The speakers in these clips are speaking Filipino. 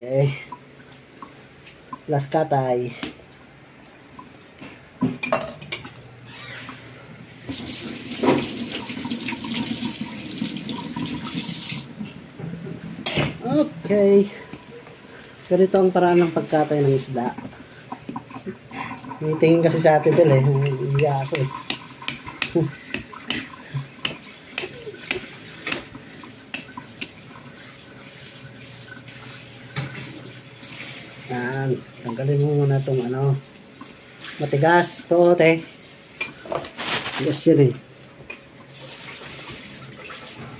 Okay. Last katay. Okay. Ganito ang paraan ng pagkatay ng isda. May tingin kasi sa atin eh. Hindi ako eh. Yan. Tanggalin mo muna itong ano. Matigas. Ito, te. Yes, yun eh.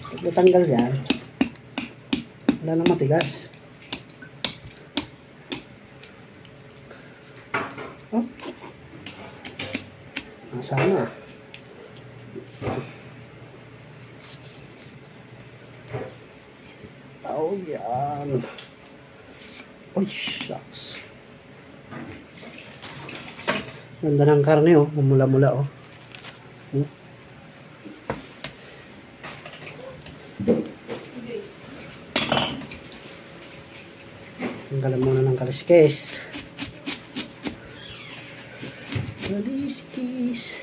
Pag natanggal yan, wala na matigas. Oh. Sana. Oh, yan. Uy, shucks. Ganda ng karne, oh. Mumula-mula, oh. Tanggalan muna ng kaliskis. Kaliskis.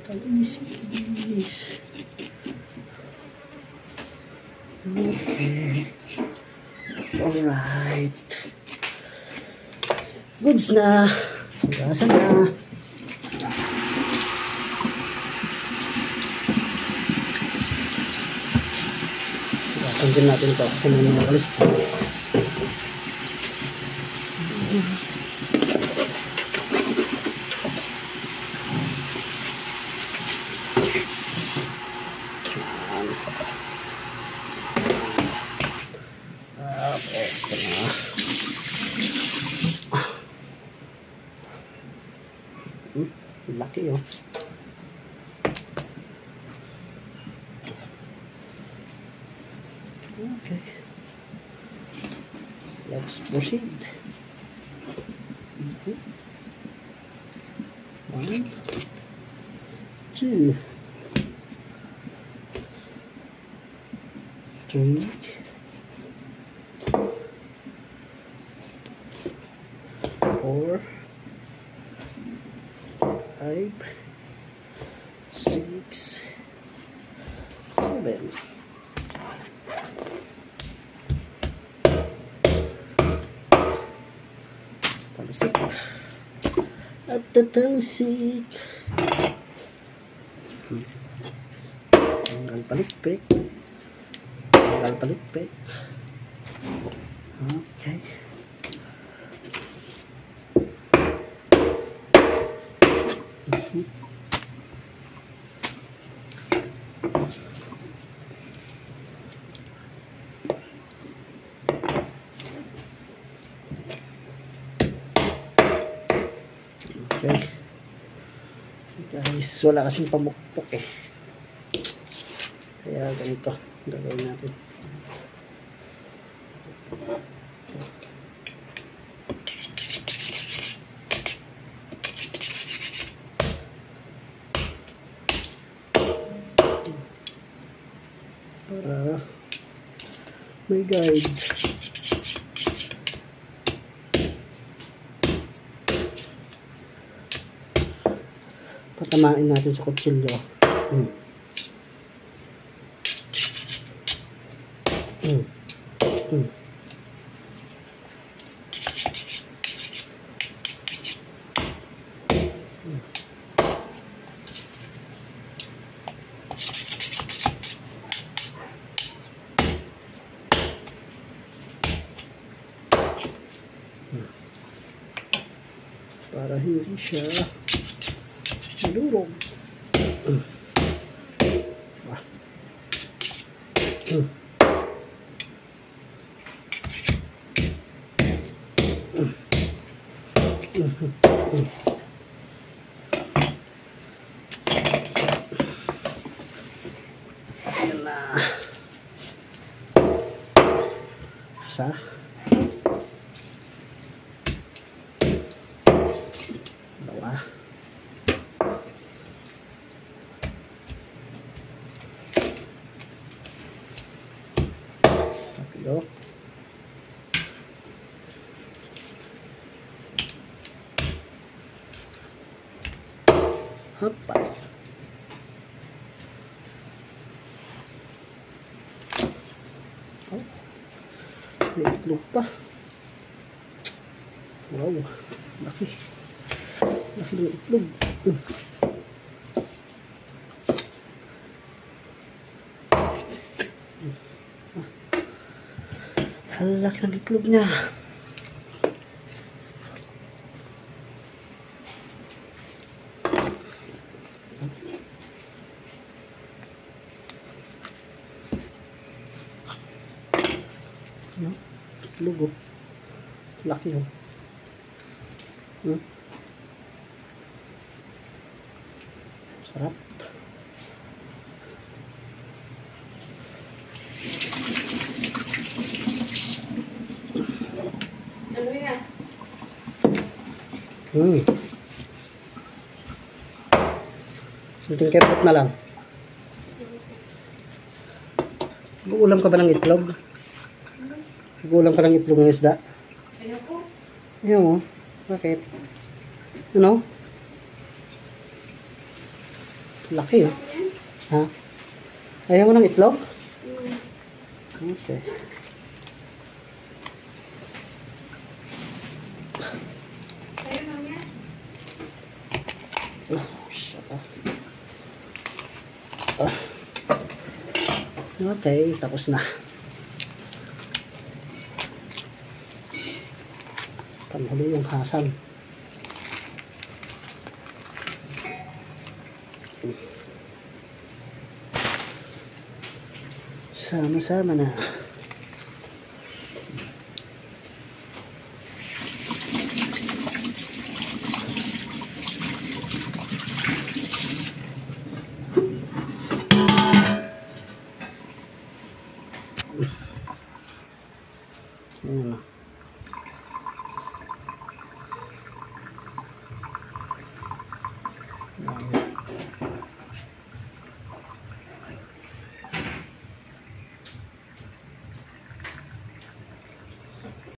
Kaliskis. Okay. Alright. Goods na. Hugasan na. Hugasan din natin ito kasi may mga kaliskis. Laki oh. Okay. Let's proceed. 1, 2, 3, 4, 5, 6, 7. Talisik. At tatalisik. Tanggal palikpik. Tanggal palikpik. Okay. Okay. Guys, wala kasing pamukpok eh. Kaya ganito gagawin natin. Para may guide. Patamain natin sa kutsilyo. para hindi siya malurog. Ayan na. Isa. Dalawa. Tatlo. Apat. Oh, may itlog pa. Wow, laki. Laki ng itlog. Halaki ng itlog niya. No? Itlog oh. Laki oh. Sarap. Ano yan? Kunting kepot na lang. Uulam ka ba ng itlog? Uulam ka ng itlog ng isda? Ayoko. Ayaw mo? Bakit? Ano? Laki oh. Ha? Ayaw mo ng itlog? Okay. Sa'yo lang yan? Oh, shit ah. Okay, tapos na. Panghuli yung hasan. Sama-sama na. Ayan na.